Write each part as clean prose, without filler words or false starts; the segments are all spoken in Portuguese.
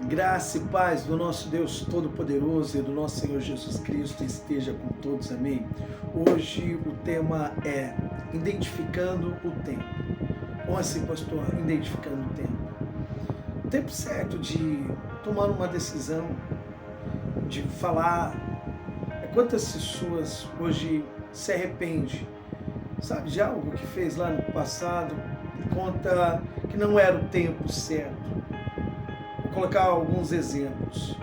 Graça e paz do nosso Deus Todo-Poderoso e do nosso Senhor Jesus Cristo esteja com todos, amém? Hoje o tema é identificando o tempo. Como assim, pastor? Identificando o tempo. O tempo certo de tomar uma decisão, de falar. Quantas pessoas hoje se arrependem, sabe, de algo que fez lá no passado, conta que não era o tempo certo. Vou colocar alguns exemplos.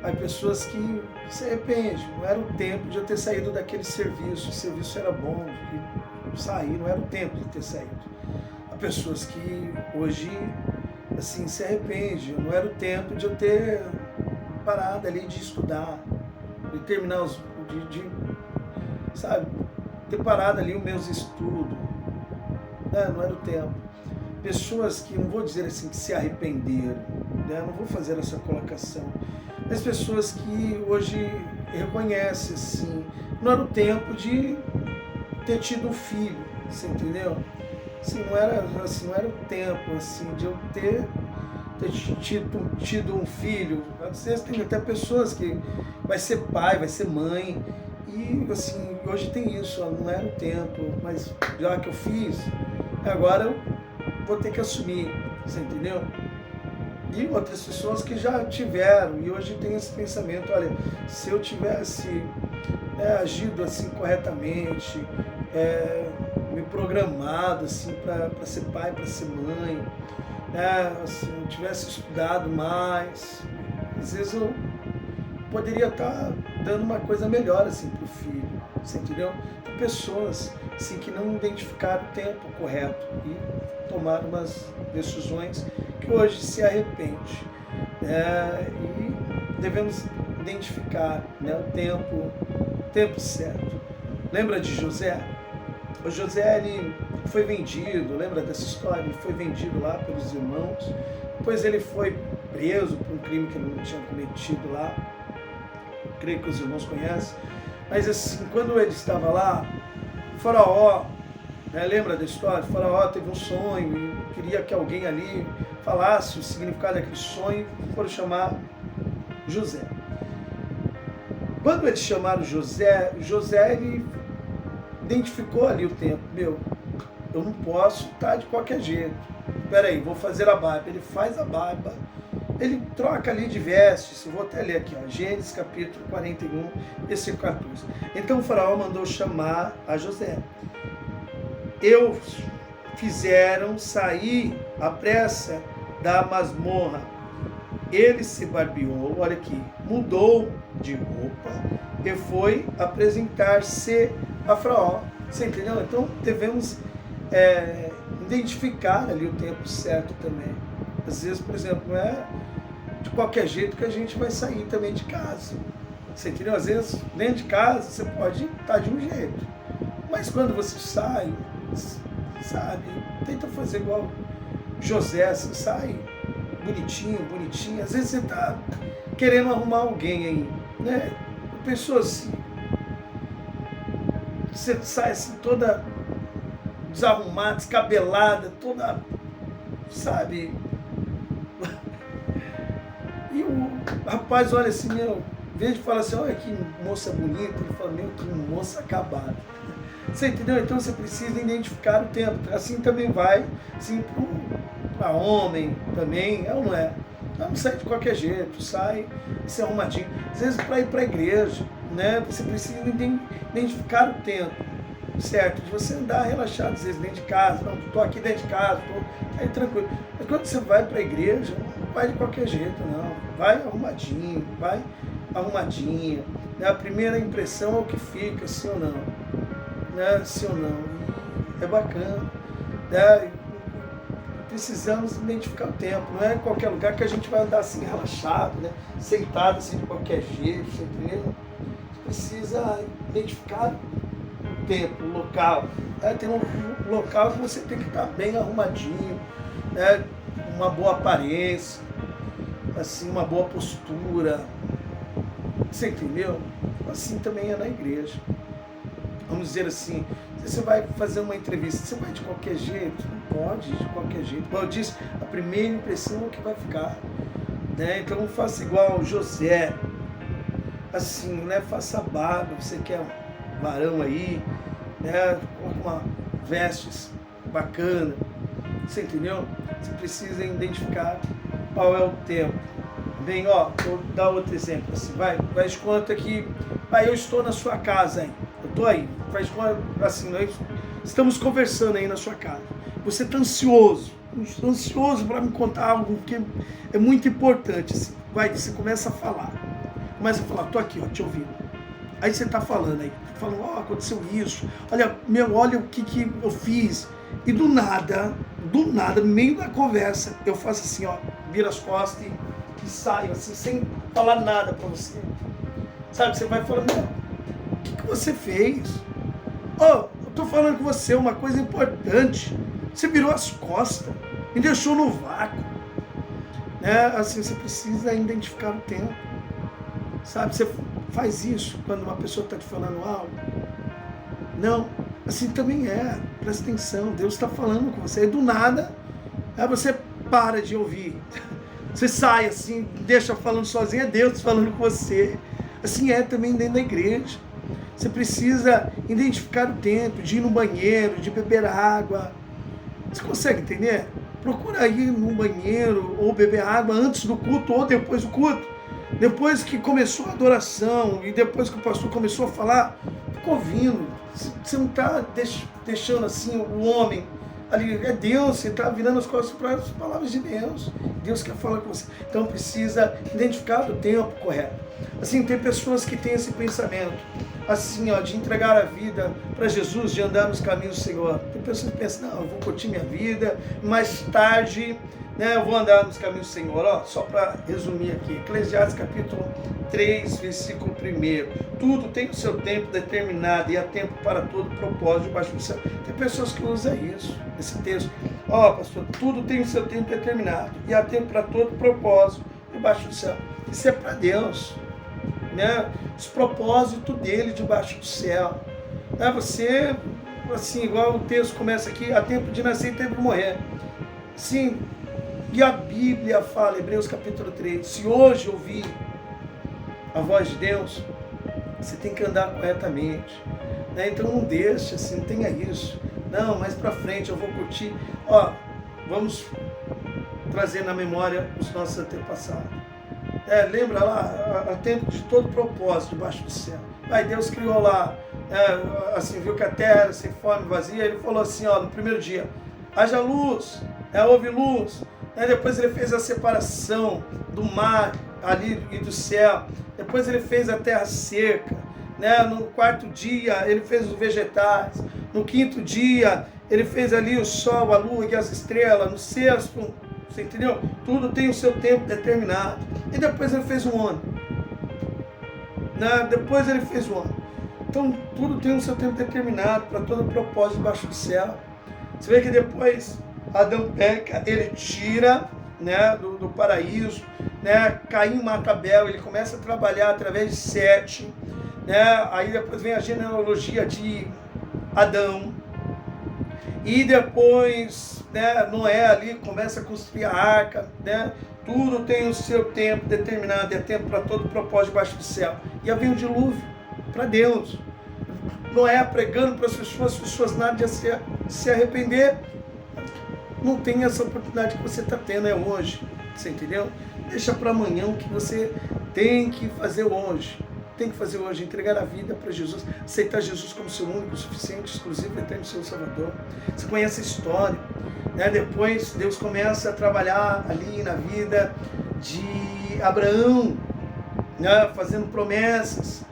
Há pessoas que se arrependem, não era o tempo de eu ter saído daquele serviço, o serviço era bom, de sair, não era o tempo de ter saído. Há pessoas que hoje, assim, se arrependem, não era o tempo de eu ter parado ali de estudar, de terminar sabe, ter parado ali os meus estudos, não era o tempo. Pessoas que, não vou dizer assim, que se arrependeram, né? Não vou fazer essa colocação, mas pessoas que hoje reconhecem assim, não era o tempo de ter tido um filho, você entendeu? Assim, não era o tempo assim, de eu ter tido um filho. Às vezes tem até pessoas que vai ser pai, vai ser mãe, e assim, hoje tem isso, não era o tempo, mas já que eu fiz, agora eu vou ter que assumir, você entendeu? E outras pessoas que já tiveram e hoje tem esse pensamento, olha, se eu tivesse agido assim corretamente, me programado assim para ser pai, para ser mãe, assim, eu tivesse estudado mais, às vezes eu poderia estar dando uma coisa melhor assim para o filho, você entendeu? Tem pessoas assim, que não identificaram o tempo correto e tomaram umas decisões que hoje se arrepende, e devemos identificar, o tempo certo. Lembra de José? O José, ele foi vendido, lembra dessa história? Ele foi vendido lá pelos irmãos, depois ele foi preso por um crime que ele não tinha cometido lá, eu creio que os irmãos conhecem, mas assim, quando ele estava lá, o faraó, lembra da história? O faraó teve um sonho e queria que alguém ali falasse o significado daquele sonho, e foram chamar José. Quando eles chamaram José, ele identificou ali o tempo. Eu não posso estar de qualquer jeito. Espera aí, vou fazer a barba. Ele faz a barba, ele troca ali de vestes. Eu vou até ler aqui, Gênesis capítulo 41, versículo 14. Então o faraó mandou chamar a José. Fizeram sair à pressa da masmorra. Ele se barbeou, olha aqui, mudou de roupa e foi apresentar-se a Faraó. Você entendeu? Então devemos identificar ali o tempo certo também. Às vezes, por exemplo, não é de qualquer jeito que a gente vai sair também de casa. Você entendeu? Às vezes, dentro de casa, você pode estar de um jeito. Mas quando você sai, sabe, tenta fazer igual José, assim, sai bonitinho. Às vezes você está querendo arrumar alguém aí, né? Pessoa assim, você sai assim toda desarrumada, descabelada, toda, sabe? E o rapaz olha assim, em vez de falar assim, olha que moça bonita, ele fala, que moça acabada. Você entendeu? Então você precisa identificar o tempo. Assim também vai, assim, para homem também, ou não é? Não sai de qualquer jeito, sai se arrumadinho. Às vezes para ir para a igreja, né? Você precisa identificar o tempo, certo? De você andar relaxado, às vezes dentro de casa, não, estou aqui dentro de casa, estou aí tranquilo. Mas quando você vai para a igreja, não vai de qualquer jeito, não. Vai arrumadinho, vai arrumadinha. A primeira impressão é o que fica, sim ou não. Sim ou não, é bacana, precisamos identificar o tempo, não é em qualquer lugar que a gente vai andar assim relaxado, sentado assim de qualquer jeito, você entendeu? Você precisa identificar o tempo, o local, tem um local que você tem que estar bem arrumadinho, uma boa aparência, assim, uma boa postura, você entendeu? Assim também é na igreja. Vamos dizer assim, você vai fazer uma entrevista, você vai de qualquer jeito? Não pode de qualquer jeito. Como eu disse, a primeira impressão é o que vai ficar. né? Então não faça igual José, assim, né? Faça barba, você que é um varão aí, né? Com uma vestes bacana, você entendeu? Você precisa identificar qual é o tempo. Bem, ó, vou dar outro exemplo assim, faz conta que, eu estou na sua casa aí, eu estou aí, faz conta assim, nós estamos conversando aí na sua casa, você está ansioso para me contar algo que é muito importante, assim, você começa a falar, estou aqui, ó, te ouvindo, aí você está falando aí, falando, ó, aconteceu isso, olha o que eu fiz, e do nada, no meio da conversa, eu faço assim, ó, viro as costas e saio assim, sem falar nada pra você. Sabe, você vai falando, o que você fez? Eu tô falando com você uma coisa importante. Você virou as costas, me deixou no vácuo. Né? Assim, você precisa identificar o tempo. Sabe, você faz isso quando uma pessoa está te falando algo. Não, assim também presta atenção, Deus está falando com você. E do nada, você para de ouvir. Você sai assim, deixa falando sozinho, é Deus falando com você. Assim é também dentro da igreja. Você precisa identificar o tempo, de ir no banheiro, de beber água. Você consegue entender? Procura ir no banheiro ou beber água antes do culto ou depois do culto. Depois que começou a adoração e depois que o pastor começou a falar, fica ouvindo. Você não está deixando assim o homem ali, é Deus, você está virando as costas para as palavras de Deus. Deus quer falar com você. Então precisa identificar o tempo correto. Assim, tem pessoas que têm esse pensamento, assim, ó, de entregar a vida para Jesus, de andar nos caminhos do Senhor. Tem pessoas que pensam, não, eu vou curtir minha vida, mais tarde, né, eu vou andar nos caminhos do Senhor. Ó, só para resumir aqui, Eclesiastes capítulo 3, versículo 1. Tudo tem o seu tempo determinado e há tempo para todo propósito debaixo do céu. Tem pessoas que usam isso, esse texto. Ó, pastor, tudo tem o seu tempo determinado e há tempo para todo propósito debaixo do céu. Isso é para Deus, né? Os propósitos dele debaixo do céu. Né? Você, assim, igual o texto começa aqui, há tempo de nascer e tempo de morrer. Sim, e a Bíblia fala, Hebreus capítulo 3, se hoje ouvir a voz de Deus, você tem que andar corretamente. Né? Então não deixa, assim, não tenha isso. Não, mais para frente eu vou curtir. Ó, vamos trazer na memória os nossos antepassados. Lembra lá, há tempo de todo propósito debaixo do céu. Aí Deus criou lá, assim, viu que a terra era sem forma e vazia, ele falou assim, ó, no primeiro dia, haja luz, houve luz. Depois ele fez a separação do mar ali e do céu. Depois ele fez a terra seca. Né? No quarto dia ele fez os vegetais. No quinto dia ele fez ali o sol, a lua e as estrelas. No sexto, você entendeu? Tudo tem o seu tempo determinado. E depois ele fez o homem. Né? Depois ele fez o homem. Então tudo tem o seu tempo determinado para todo propósito debaixo do céu. Você vê que depois Adão peca, ele tira, né, do paraíso, né, Caim mata Abel, ele começa a trabalhar através de Sete, né, aí depois vem a genealogia de Adão, e depois, né, Noé ali começa a construir a arca, né, tudo tem o seu tempo determinado, é tempo para todo propósito debaixo do céu. E havia um dilúvio para Deus, Noé pregando para as pessoas nada de se arrepender. Não tem essa oportunidade que você está tendo hoje, você entendeu? Deixa para amanhã o que você tem que fazer hoje. Tem que fazer hoje, entregar a vida para Jesus, aceitar Jesus como seu único, suficiente, exclusivo, eterno, seu Salvador. Você conhece a história, né? Depois Deus começa a trabalhar ali na vida de Abraão, né? Fazendo promessas,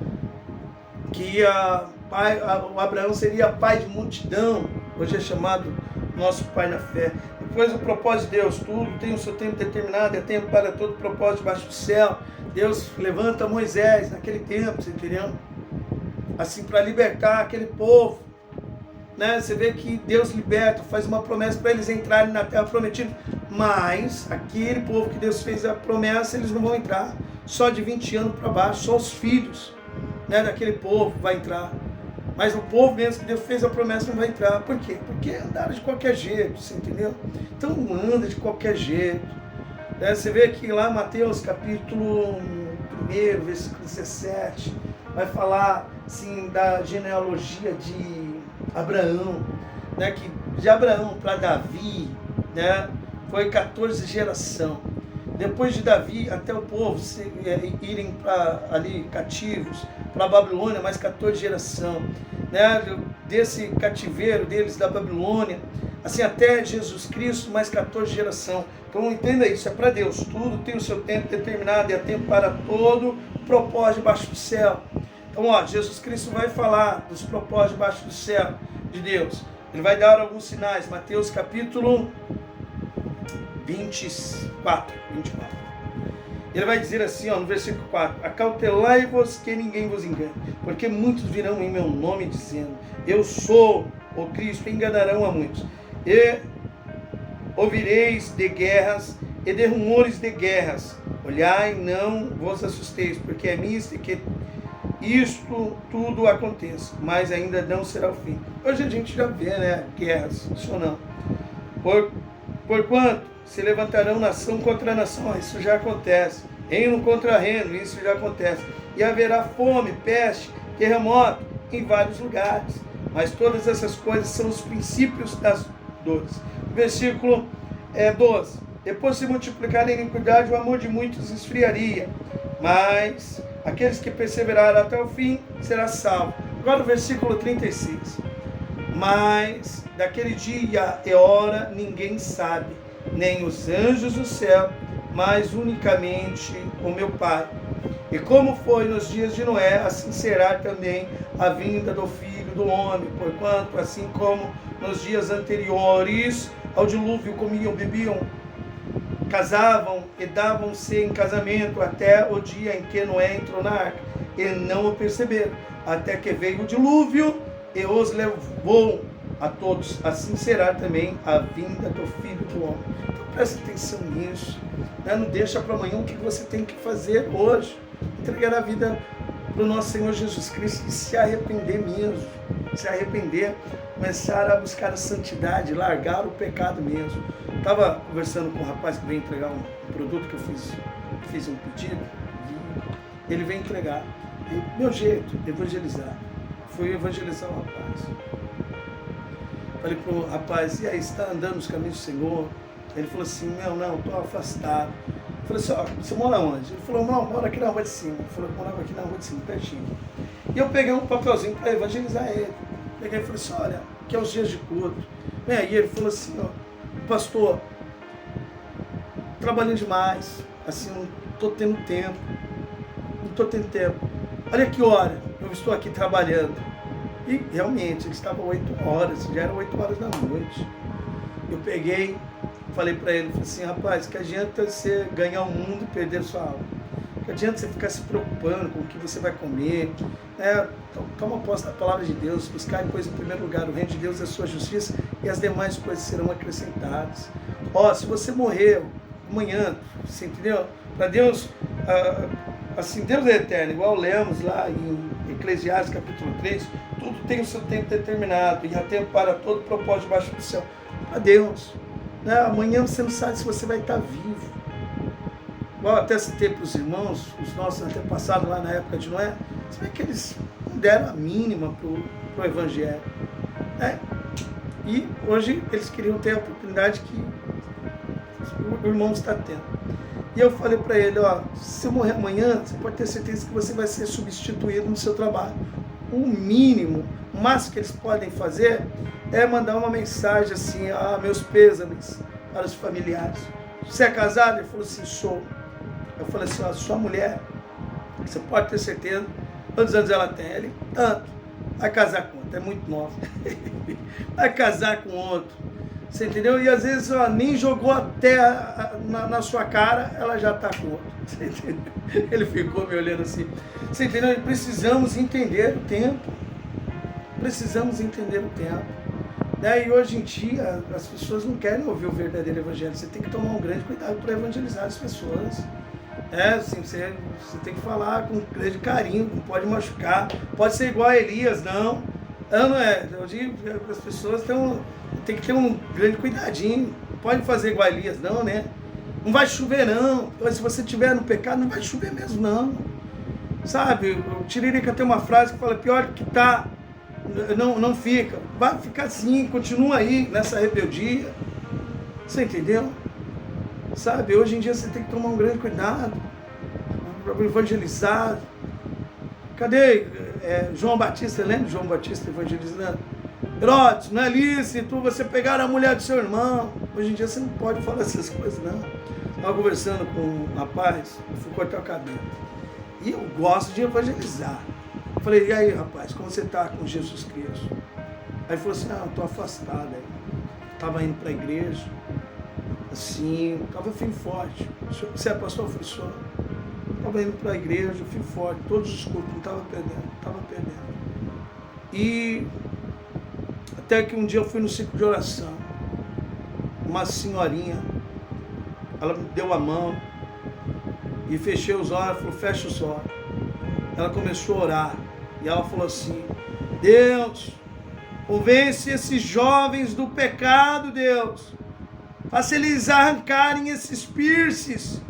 que o Abraão seria pai de multidão, hoje é chamado nosso Pai na fé. Depois o propósito de Deus, tudo tem o seu tempo determinado, é tempo para todo propósito debaixo do céu. Deus levanta Moisés naquele tempo, você entendeu? Assim, para libertar aquele povo. Né? Você vê que Deus liberta, faz uma promessa para eles entrarem na terra prometida. Mas aquele povo que Deus fez a promessa, eles não vão entrar. Só de 20 anos para baixo, só os filhos, né, daquele povo vai entrar. Mas o povo mesmo que Deus fez a promessa não vai entrar. Por quê? Porque andaram de qualquer jeito, você entendeu? Então não anda de qualquer jeito. Você vê que lá Mateus capítulo 1, versículo 17, vai falar assim, da genealogia de Abraão, né, que de Abraão para Davi, né, foi 14 gerações. Depois de Davi, até o povo irem para ali cativos, para a Babilônia, mais 14 gerações. Né, desse cativeiro deles da Babilônia, assim até Jesus Cristo, mais 14 gerações. Então entenda isso, é para Deus, tudo tem o seu tempo determinado, e há tempo para todo o propósito debaixo do céu. Então, ó, Jesus Cristo vai falar dos propósitos debaixo do céu de Deus. Ele vai dar alguns sinais. Mateus capítulo 24. Ele vai dizer assim, ó, no versículo 4: acautelai-vos que ninguém vos engane, porque muitos virão em meu nome dizendo, eu sou o Cristo, e enganarão a muitos. E ouvireis de guerras e de rumores de guerras. Olhai, não vos assusteis, porque é misto que isto tudo aconteça, mas ainda não será o fim. Hoje a gente já vê, né, guerras, isso não. Porquanto se levantarão nação contra nação, isso já acontece. Reino contra reino, isso já acontece. E haverá fome, peste, terremoto em vários lugares. Mas todas essas coisas são os princípios das dores. Versículo 12. Depois se multiplicar a iniquidade, o amor de muitos esfriaria. Mas aqueles que perseverarem até o fim será salvo. Agora o versículo 36. Mas daquele dia e hora ninguém sabe, nem os anjos do céu, mas unicamente o meu Pai. E como foi nos dias de Noé, assim será também a vinda do Filho do Homem. Porquanto, assim como nos dias anteriores ao dilúvio, comiam, bebiam, casavam e davam-se em casamento até o dia em que Noé entrou na arca, e não o perceberam, até que veio o dilúvio e os levou a todos. Assim será também a vinda do Filho do Homem. Então preste atenção nisso, né? Não deixa para amanhã o que você tem que fazer hoje. Entregar a vida para o nosso Senhor Jesus Cristo e se arrepender mesmo. Se arrepender, começar a buscar a santidade, largar o pecado mesmo. Estava conversando com um rapaz que veio entregar um produto que eu fiz um pedido, e ele veio entregar. E meu jeito, evangelizar. Fui evangelizar o rapaz. Falei para o rapaz, e aí, você está andando nos caminhos do Senhor? Ele falou assim, não, estou afastado. Eu falei assim, ó, você mora onde? Ele falou, não, moro aqui na rua de cima. Ele falou, morava aqui na rua de cima, pertinho. E eu peguei um papelzinho para evangelizar ele. Peguei e falei assim, olha, que é os dias de culto. E aí ele falou assim, ó, pastor, trabalhando demais, assim, não estou tendo tempo. Olha que hora eu estou aqui trabalhando. E realmente, ele estava 8 horas, já eram 8 horas da noite. Eu peguei, falei para ele, falei assim, rapaz, que adianta você ganhar o mundo e perder sua alma? Que adianta você ficar se preocupando com o que você vai comer? Então, toma posse da palavra de Deus, buscar depois em primeiro lugar o reino de Deus e a sua justiça, e as demais coisas serão acrescentadas. Ó, se você morrer amanhã, você entendeu? Para Deus, assim, Deus é eterno, igual lemos lá em Eclesiastes capítulo 3, tudo tem o seu tempo determinado, e há tempo para todo propósito debaixo do céu. Para Deus, né? Amanhã você não sabe se você vai estar vivo. Igual até citei para os irmãos, os nossos antepassados lá na época de Noé, você vê que eles não deram a mínima para o Evangelho, né? E hoje eles queriam ter a oportunidade que o irmão está tendo. E eu falei para ele, ó, se eu morrer amanhã, você pode ter certeza que você vai ser substituído no seu trabalho. O mínimo, o máximo que eles podem fazer é mandar uma mensagem assim, meus pêsames para os familiares. Você é casado? Ele falou assim, sou. Eu falei assim, ó, sua mulher, você pode ter certeza, quantos anos ela tem? Ele, tanto. Vai casar com outro, é muito nova. Vai casar com outro. Você entendeu? E às vezes ó, nem jogou a terra na sua cara, ela já está com outro. Você entendeu? Ele ficou me olhando assim. Você entendeu? Precisamos entender o tempo. Precisamos entender o tempo. E hoje em dia, as pessoas não querem ouvir o verdadeiro evangelho. Você tem que tomar um grande cuidado para evangelizar as pessoas. Assim, você tem que falar com grande carinho, não pode machucar. Pode ser igual a Elias, não. Não é. Hoje as pessoas tem que ter um grande cuidadinho. Não pode fazer igual a Elias, não, né? Não vai chover não. Se você estiver no pecado, não vai chover mesmo não. Sabe, o Tiririca tem uma frase que fala, pior que tá, não fica. Vai ficar assim, continua aí nessa rebeldia. Você entendeu? Sabe, hoje em dia você tem que tomar um grande cuidado para evangelizar. Cadê João Batista? Lembra João Batista evangelizando? Herodes, não é lícito você pegar a mulher do seu irmão. Hoje em dia você não pode falar essas coisas, não. Estava conversando com um rapaz, eu fui cortar o cabelo. E eu gosto de evangelizar. Eu falei, e aí, rapaz, como você está com Jesus Cristo? Aí ele falou assim, eu estou afastado. Estava indo para a igreja, assim, estava firme forte. Você é pastor? Eu falei, sou. Estava indo para a igreja, firme forte, todos os cultos, não estava perdendo. E até que um dia eu fui no ciclo de oração. Uma senhorinha, ela me deu a mão e fechei os olhos, falou, fecha os olhos. Ela começou a orar e ela falou assim, Deus, convence esses jovens do pecado, Deus. Faça eles arrancarem esses piercings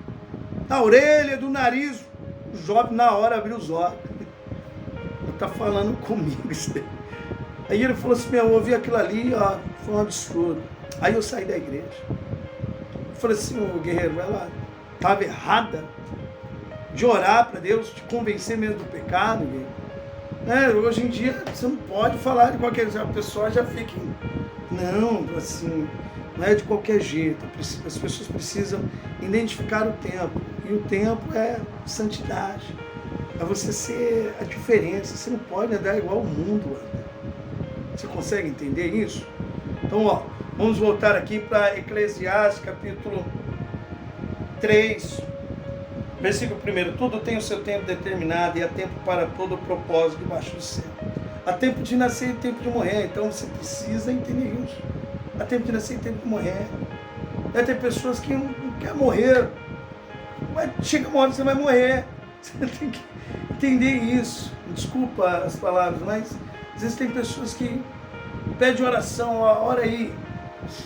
da orelha, do nariz. O jovem na hora abriu os olhos. Ele está falando comigo isso daí. Aí ele falou assim, eu ouvi aquilo ali, ó, foi um absurdo. Aí eu saí da igreja. Eu falei assim, ô guerreiro, ela estava errada de orar para Deus, de convencer mesmo do pecado. Hoje em dia você não pode falar de qualquer jeito, a pessoa já fica... Não, assim, não é de qualquer jeito. As pessoas precisam identificar o tempo. E o tempo é santidade. É você ser a diferença. Você não pode andar igual ao mundo. Você consegue entender isso? Então, vamos voltar aqui para Eclesiastes, capítulo 3, versículo 1. Tudo tem o seu tempo determinado e há tempo para todo o propósito debaixo do céu. Há tempo de nascer e tempo de morrer. Então, você precisa entender isso. Há tempo de nascer e tempo de morrer. Vai ter pessoas que não querem morrer. Mas chega uma hora que você vai morrer. Você tem que entender isso. Desculpa as palavras, mas... Às vezes tem pessoas que pedem oração, ora aí,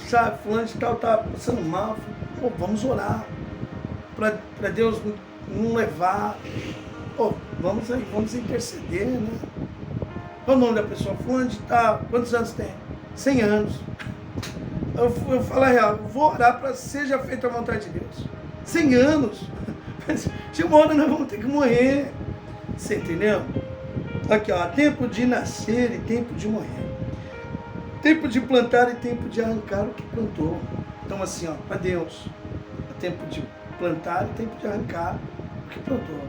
sabe, fulano de tal está passando mal, vamos orar, para Deus não levar, vamos interceder, né? Qual o nome da pessoa? Fulano de tal, quantos anos tem? 100 anos. Eu falo a real, vou orar para seja feita a vontade de Deus. 100 anos, de uma hora nós vamos ter que morrer, você entendeu? Aqui, ó, tempo de nascer e tempo de morrer. Tempo de plantar e tempo de arrancar o que plantou. Então, assim, ó, para Deus, é tempo de plantar e tempo de arrancar o que plantou.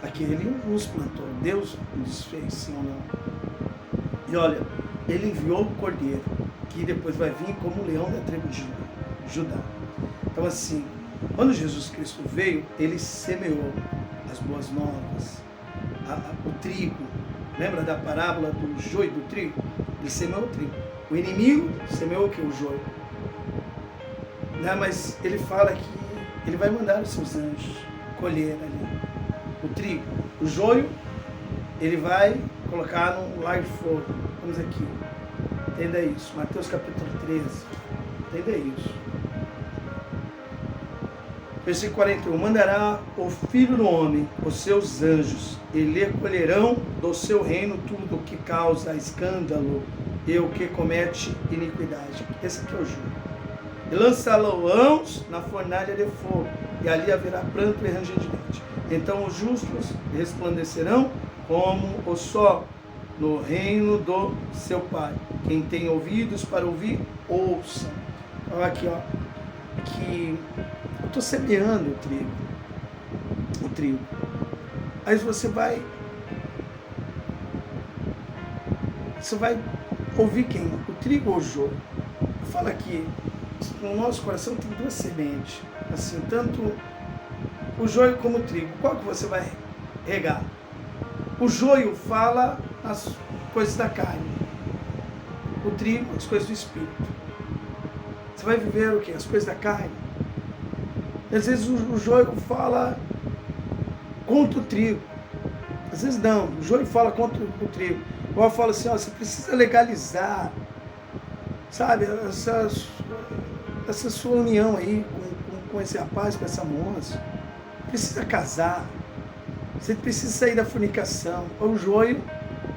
Aqui ele nos plantou, Deus nos fez, sim ou não. E olha, ele enviou o cordeiro, que depois vai vir como o leão da tribo de Judá. Então, assim, quando Jesus Cristo veio, ele semeou as boas novas, o trigo. Lembra da parábola do joio e do trigo? Ele semeou o trigo. O inimigo semeou o que? O joio. Mas ele fala que ele vai mandar os seus anjos colher ali o trigo. O joio, ele vai colocar num lago de fogo. Vamos aqui. Entenda isso. Mateus capítulo 13. Entenda isso. Versículo 41, mandará o Filho do Homem, os seus anjos, e lhe colherão do seu reino tudo o que causa escândalo e o que comete iniquidade. Esse aqui é o joio. E lançá-los na fornalha de fogo, e ali haverá pranto e ranger de dente. Então os justos resplandecerão como o sol no reino do seu Pai. Quem tem ouvidos para ouvir, ouça. Olha aqui, ó, que eu estou semeando o trigo. Aí você vai ouvir quem? O trigo ou o joio? Fala aqui, no nosso coração tem duas sementes, assim, tanto o joio como o trigo. Qual que você vai regar? O joio fala as coisas da carne, o trigo as coisas do espírito. Você vai viver o quê? As coisas da carne. Às vezes o joio fala contra o trigo. Às vezes não, o joio fala contra o trigo. Igual eu falo assim, ó, você precisa legalizar, sabe, essa sua união aí com esse rapaz, com essa moça. Precisa casar. Você precisa sair da fornicação. O joio,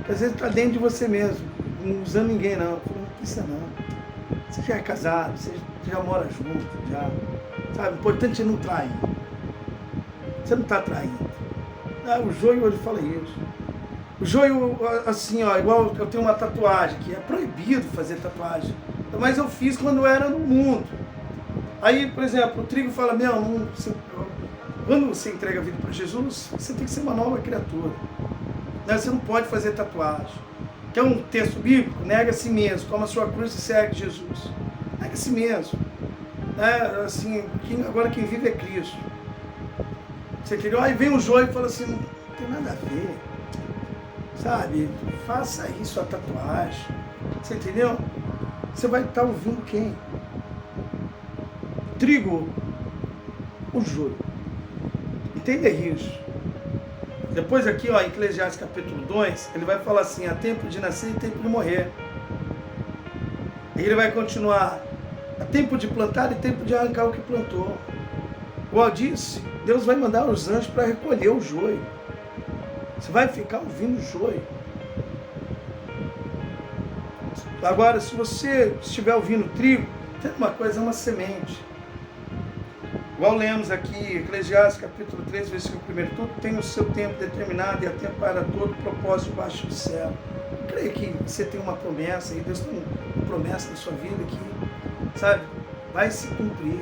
às vezes, está dentro de você mesmo. Não usando ninguém, não. Não precisa, não. Você já é casado, você já mora junto, já. Sabe? O importante é não trair. Você não está traindo. O joio, ele fala isso. O joio, assim, ó, igual eu tenho uma tatuagem, que é proibido fazer tatuagem. Mas eu fiz quando eu era no mundo. Aí, por exemplo, o trigo fala, quando você entrega a vida para Jesus, você tem que ser uma nova criatura. Você não pode fazer tatuagem. Quer um texto bíblico? Nega a si mesmo, toma a sua cruz e segue Jesus. Nega a si mesmo. Assim, agora quem vive é Cristo. Você entendeu? Aí vem o joio e fala assim, não tem nada a ver. Sabe? Faça isso, a tatuagem. Você entendeu? Você vai estar ouvindo quem? Trigo, o joio. Entenda isso. Depois aqui, ó, em Eclesiastes capítulo 2, ele vai falar assim, há tempo de nascer e tempo de morrer. E ele vai continuar, há tempo de plantar e tempo de arrancar o que plantou. Igual disse, Deus vai mandar os anjos para recolher o joio. Você vai ficar ouvindo o joio. Agora, se você estiver ouvindo trigo, tem uma coisa, é uma semente. Igual lemos aqui, Eclesiastes capítulo 3, versículo 1, tudo tem o seu tempo determinado e há tempo para todo propósito debaixo do céu. Eu creio que você tem uma promessa, e Deus tem uma promessa na sua vida que, sabe, vai se cumprir.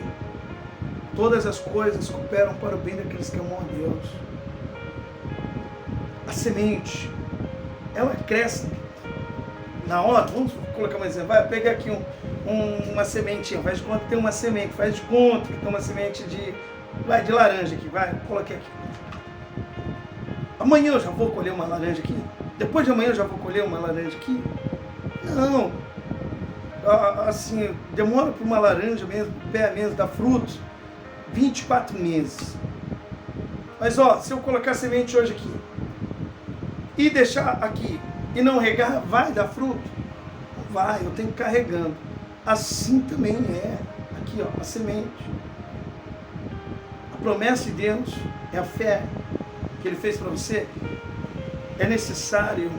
Todas as coisas cooperam para o bem daqueles que amam a Deus. A semente, ela cresce na hora. Vamos colocar um exemplo. Vai pegar aqui uma sementinha, faz de conta que tem uma semente, faz de conta que tem uma semente de laranja aqui, coloquei aqui. Amanhã eu já vou colher uma laranja aqui? Depois de amanhã eu já vou colher uma laranja aqui? Não. Assim, demora para uma laranja mesmo, pé mesmo, dar frutos, 24 meses. Mas ó, se eu colocar semente hoje aqui, e deixar aqui, e não regar, vai dar fruto? Não vai, eu tenho que ir carregando. Assim também é, aqui ó, a semente. A promessa de Deus é a fé que Ele fez para você. É necessário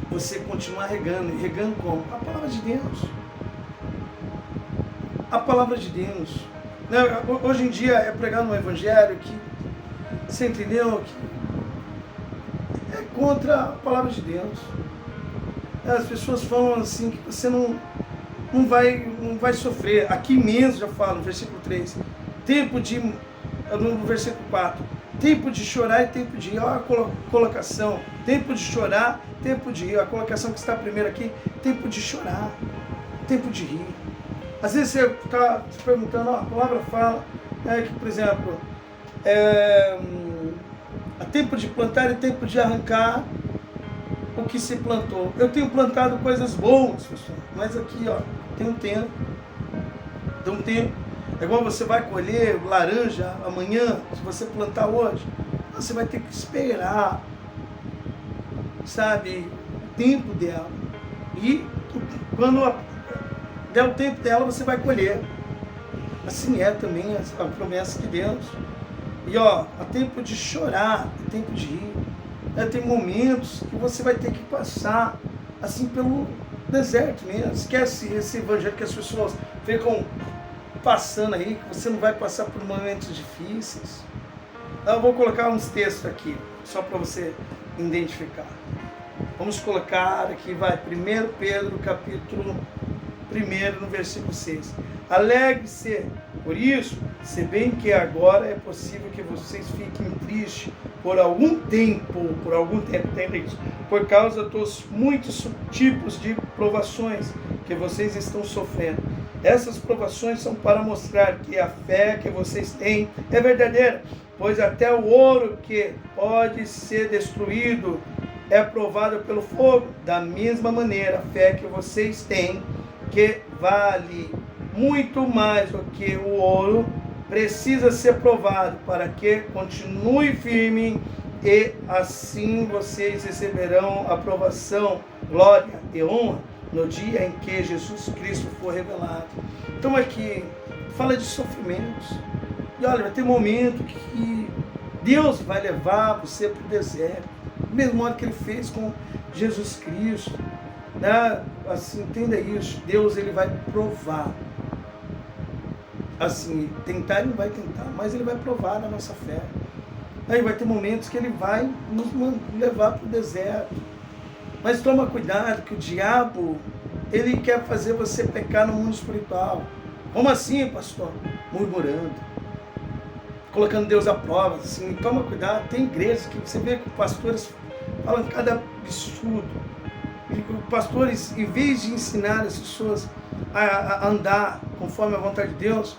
você continuar regando. E regando como? A palavra de Deus. A palavra de Deus. Hoje em dia é pregar no Evangelho que, você entendeu? Que é contra a palavra de Deus. As pessoas falam assim que você não vai sofrer. Aqui mesmo já fala, no versículo 3, no versículo 4, tempo de chorar e tempo de rir. Olha a colocação, tempo de chorar, tempo de rir. A colocação que está primeiro aqui, tempo de chorar, tempo de rir. Às vezes você está se perguntando, a palavra fala que, por exemplo, há tempo de plantar e tempo de arrancar o que se plantou. Eu tenho plantado coisas boas, pessoal, mas aqui, ó, tem um tempo. Tem um tempo. É igual você vai colher laranja amanhã, se você plantar hoje, você vai ter que esperar, sabe, o tempo dela. E quando der o tempo dela, você vai colher. Assim é também a promessa de Deus. E ó, há tempo de chorar, há tempo de rir. Tem momentos que você vai ter que passar assim pelo deserto mesmo. Esquece esse evangelho que as pessoas ficam passando aí, que você não vai passar por momentos difíceis. Eu vou colocar uns textos aqui, só para você identificar. Vamos colocar aqui, 1 Pedro capítulo 1, no versículo 6. Alegre-se por isso, se bem que agora é possível que vocês fiquem tristes por algum tempo, entenda isso, por causa dos muitos tipos de provações que vocês estão sofrendo. Essas provações são para mostrar que a fé que vocês têm é verdadeira, pois até o ouro que pode ser destruído é provado pelo fogo. Da mesma maneira, a fé que vocês têm, que vale muito mais do que o ouro, precisa ser provado para que continue firme, e assim vocês receberão aprovação, glória e honra no dia em que Jesus Cristo for revelado. Então aqui, fala de sofrimentos. E olha, vai ter momento que Deus vai levar você para o deserto, do mesmo modo que Ele fez com Jesus Cristo. Né? Assim, entenda isso, Deus ele vai provar. Assim, tentar Ele não vai tentar, mas Ele vai provar a nossa fé. Aí vai ter momentos que Ele vai nos levar para o deserto. Mas toma cuidado que o diabo, ele quer fazer você pecar no mundo espiritual. Como assim, pastor? Murmurando, colocando Deus à prova. Assim, toma cuidado. Tem igrejas que você vê que os pastores falam cada absurdo. E os pastores, em vez de ensinar as pessoas a andar conforme a vontade de Deus,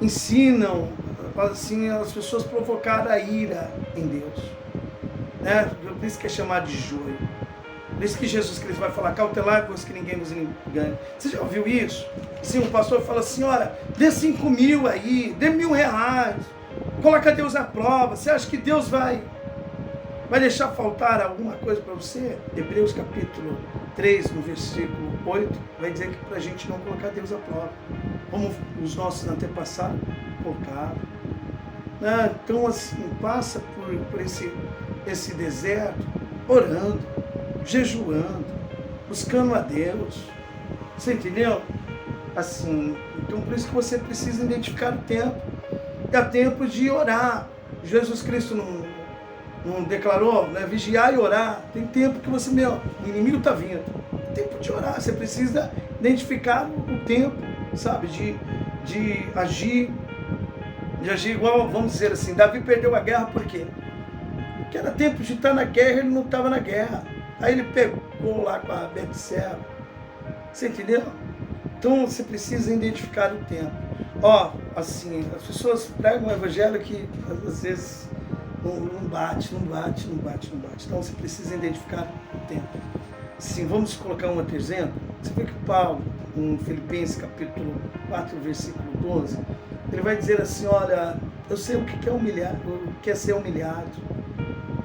ensinam assim, as pessoas provocar a ira em Deus. Né? Por isso que é chamado de joio. Por isso que Jesus Cristo vai falar, cautelai-vos que ninguém vos engane. Você já ouviu isso? Sim, um pastor fala assim, olha, dê 5.000 aí, dê R$1.000, coloca Deus à prova. Você acha que Deus vai deixar faltar alguma coisa para você? Hebreus capítulo 3, no versículo 8, vai dizer que para a gente não colocar Deus à prova, como os nossos antepassados colocaram. Então, assim, passa por esse deserto, orando, jejuando, buscando a Deus. Você entendeu? Assim, então por isso que você precisa identificar o tempo. É tempo de orar. Jesus Cristo não declarou, né? Vigiar e orar. Tem tempo que você, o inimigo está vindo. É tempo de orar. Você precisa identificar o tempo, sabe? De agir igual, vamos dizer assim, Davi perdeu a guerra por quê? Porque era tempo de estar na guerra, ele não estava na guerra. Aí ele pegou lá com a Betseba. Você entendeu? Então você precisa identificar o tempo. Assim, as pessoas pregam um evangelho que às vezes não bate. Então você precisa identificar o tempo. Sim, vamos colocar um outro exemplo. Você vê que Paulo, em Filipenses capítulo 4, versículo 12, ele vai dizer assim, olha, eu sei o que é humilhar, o que é ser humilhado.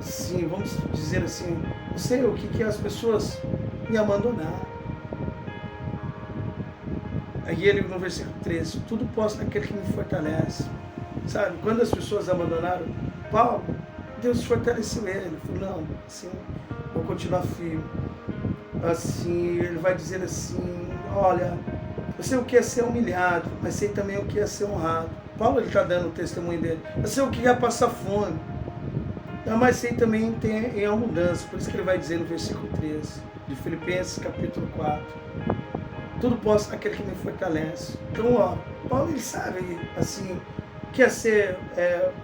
Sim, vamos dizer assim, eu sei o que é as pessoas me abandonar. Aí ele, no versículo 13, tudo posso naquele que me fortalece. Sabe, quando as pessoas abandonaram Paulo, Deus fortaleceu ele. Ele falou, não, assim, vou continuar firme. Assim, ele vai dizer assim, olha, eu sei o que é ser humilhado, mas sei também o que é ser honrado. Paulo está dando o testemunho dele. Eu sei o que é passar fome, mas sei também ter em abundância. Por isso que ele vai dizer no versículo 13, de Filipenses capítulo 4. Tudo posso naquele que me fortalece. Então, Paulo ele sabe assim, o que é ser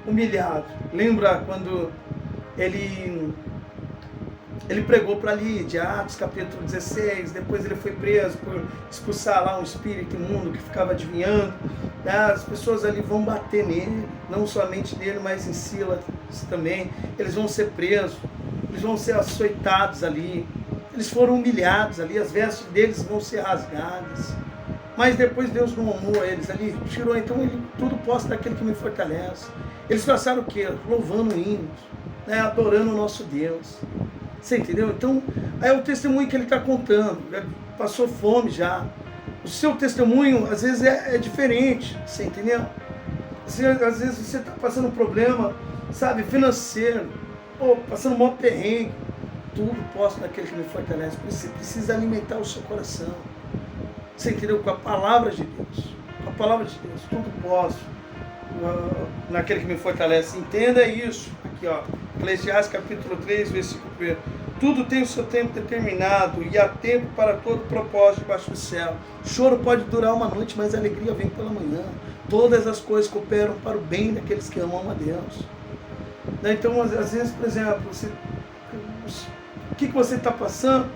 humilhado. Lembra quando ele pregou para Lídia, Atos capítulo 16, depois ele foi preso por expulsar lá um espírito imundo que ficava adivinhando. As pessoas ali vão bater nele, não somente nele, mas em Silas também. Eles vão ser presos, eles vão ser açoitados ali, eles foram humilhados ali, as vestes deles vão ser rasgadas. Mas depois Deus não amou eles ali, tirou, então ele tudo posso daquele que me fortalece. Eles passaram o quê? Louvando hinos, né? Adorando o nosso Deus. Você entendeu? Então, é o testemunho que ele está contando. Passou fome já. O seu testemunho, às vezes, é diferente. Você entendeu? Às vezes você está passando um problema, sabe, financeiro. Ou passando um maior perrengue. Tudo posso naquele que me fortalece. Você precisa alimentar o seu coração. Você entendeu? Com a palavra de Deus. Com a palavra de Deus. Tudo posso naquele que me fortalece. Entenda isso. Aqui, Eclesiastes capítulo 3, versículo 1. Tudo tem o seu tempo determinado e há tempo para todo propósito debaixo do céu. O choro pode durar uma noite, mas a alegria vem pela manhã. Todas as coisas cooperam para o bem daqueles que amam a Deus. Então, às vezes, por exemplo, o que você está passando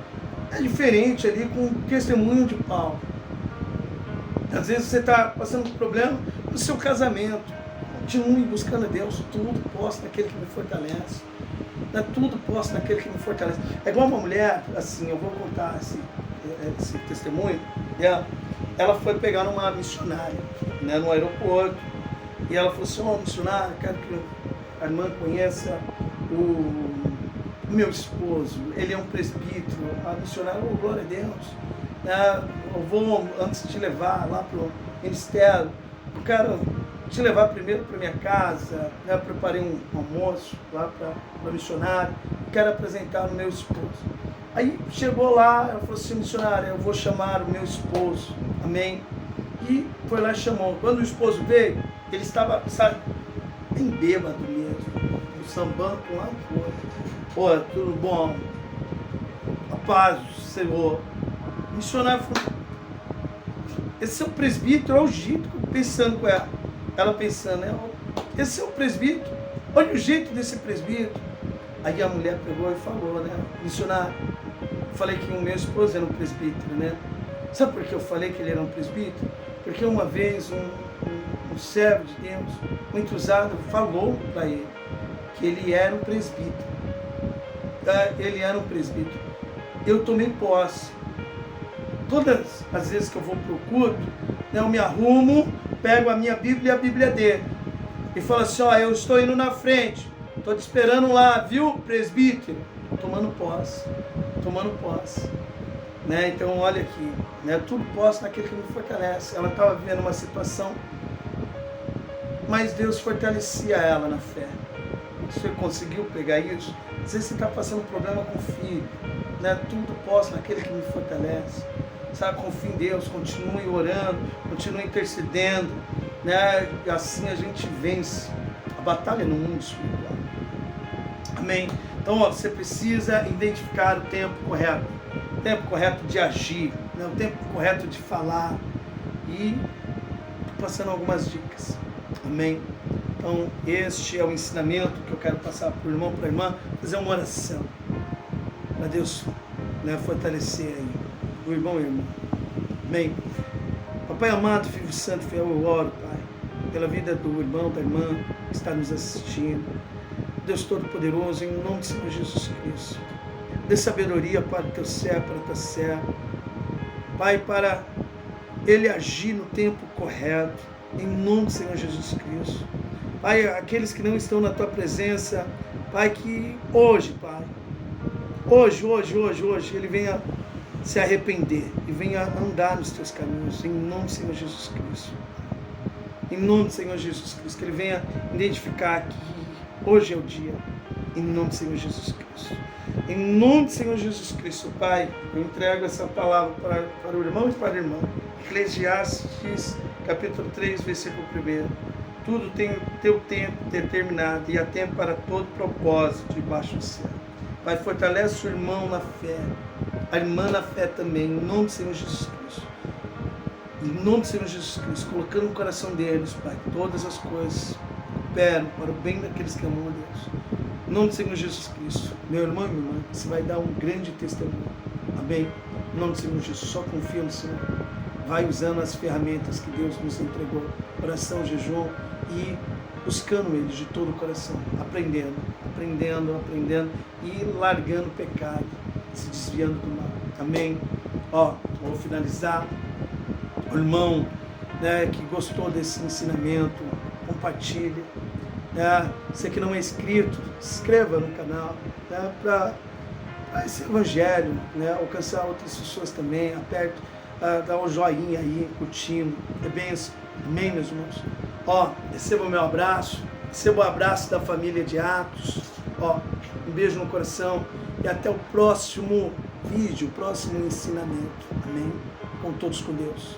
é diferente ali com o testemunho de Paulo. Às vezes você está passando por problema no seu casamento. Continue buscando a Deus. Tudo posso naquele que me fortalece. Tudo posso naquele que me fortalece. É igual uma mulher, assim, eu vou contar esse testemunho dela. Ela foi pegar uma missionária, né, no aeroporto. E ela falou assim, missionária, quero que a irmã conheça o meu esposo. Ele é um presbítero. A missionária, glória a Deus. Eu vou, antes de levar lá para o ministério, eu quero te levar primeiro para minha casa, né? Eu preparei um almoço lá para missionário, quero apresentar o meu esposo. Aí chegou lá, ela falou assim, missionária, eu vou chamar o meu esposo, amém? E foi lá e chamou. Quando o esposo veio, ele estava, sabe, bem bêbado mesmo, no sambando com lá fora. Pô, tudo bom? A paz do Senhor. O missionário falou, esse é o presbítero, é o jeito, pensando com ela. Ela pensando, né? Esse é o presbítero, olha o jeito desse presbítero. Aí a mulher pegou e falou, né? Missionário, eu falei que o meu esposo era um presbítero, né? Sabe por que eu falei que ele era um presbítero? Porque uma vez um servo de Deus, muito usado, falou para ele que ele era um presbítero. Ele era um presbítero. Eu tomei posse. Todas as vezes que eu vou para o culto, né, eu me arrumo, pego a minha Bíblia e a Bíblia dele. E falo assim, ó, eu estou indo na frente, estou te esperando lá, viu, presbítero? Tomando posse. Né? Então, olha aqui, né? Tudo posso naquele que me fortalece. Ela estava vivendo uma situação, mas Deus fortalecia ela na fé. Você conseguiu pegar isso? Às vezes você está passando um problema com o filho, né? Tudo posso naquele que me fortalece. Sabe, confie em Deus, continue orando, continue intercedendo, né? E assim a gente vence a batalha no mundo espiritual. Amém? Então, ó, você precisa identificar o tempo correto de agir, né? O tempo correto de falar. E passando algumas dicas. Amém? Então, este é o ensinamento que eu quero passar para o irmão, para a irmã, fazer uma oração para Deus, né, fortalecer aí o irmão e a irmã. Amém? Papai amado, Filho Santo, Fiel, eu oro, Pai, pela vida do irmão, da irmã que está nos assistindo. Deus Todo-Poderoso, em nome do Senhor Jesus Cristo, dê sabedoria para o teu servo, para a tua serva, Pai, para ele agir no tempo correto, em nome do Senhor Jesus Cristo. Pai, aqueles que não estão na tua presença, Pai, que hoje, Pai, hoje, ele venha se arrepender e venha andar nos teus caminhos, em nome do Senhor Jesus Cristo. Em nome do Senhor Jesus Cristo, que ele venha identificar que hoje é o dia, em nome do Senhor Jesus Cristo. Em nome do Senhor Jesus Cristo, Pai, eu entrego essa palavra para o irmão e para a irmã. Eclesiastes, capítulo 3, versículo 1. Tudo tem teu tempo determinado e há tempo para todo propósito debaixo do céu. Pai, fortalece o irmão na fé, a irmã na fé também, em nome do Senhor Jesus Cristo. Em nome do Senhor Jesus Cristo, colocando no coração deles, Pai, todas as coisas cooperam para o bem daqueles que amam a Deus. Em nome do Senhor Jesus Cristo, meu irmão e minha irmã, você vai dar um grande testemunho. Amém? Em nome do Senhor Jesus, só confia no Senhor. Vai usando as ferramentas que Deus nos entregou, oração, jejum, e buscando Ele de todo o coração, aprendendo e largando o pecado, se desviando do mal. Amém? Ó, vou finalizar. O irmão, né, que gostou desse ensinamento, compartilhe. Você que não é inscrito, se inscreva no canal, né, para esse evangelho, né, alcançar outras pessoas também. Aperte, dá um joinha aí, curtindo. É benção. Amém, meus irmãos? Ó, receba o meu abraço, receba o abraço da família de Atos. Ó, um beijo no coração e até o próximo vídeo, próximo ensinamento. Amém? Com todos com Deus.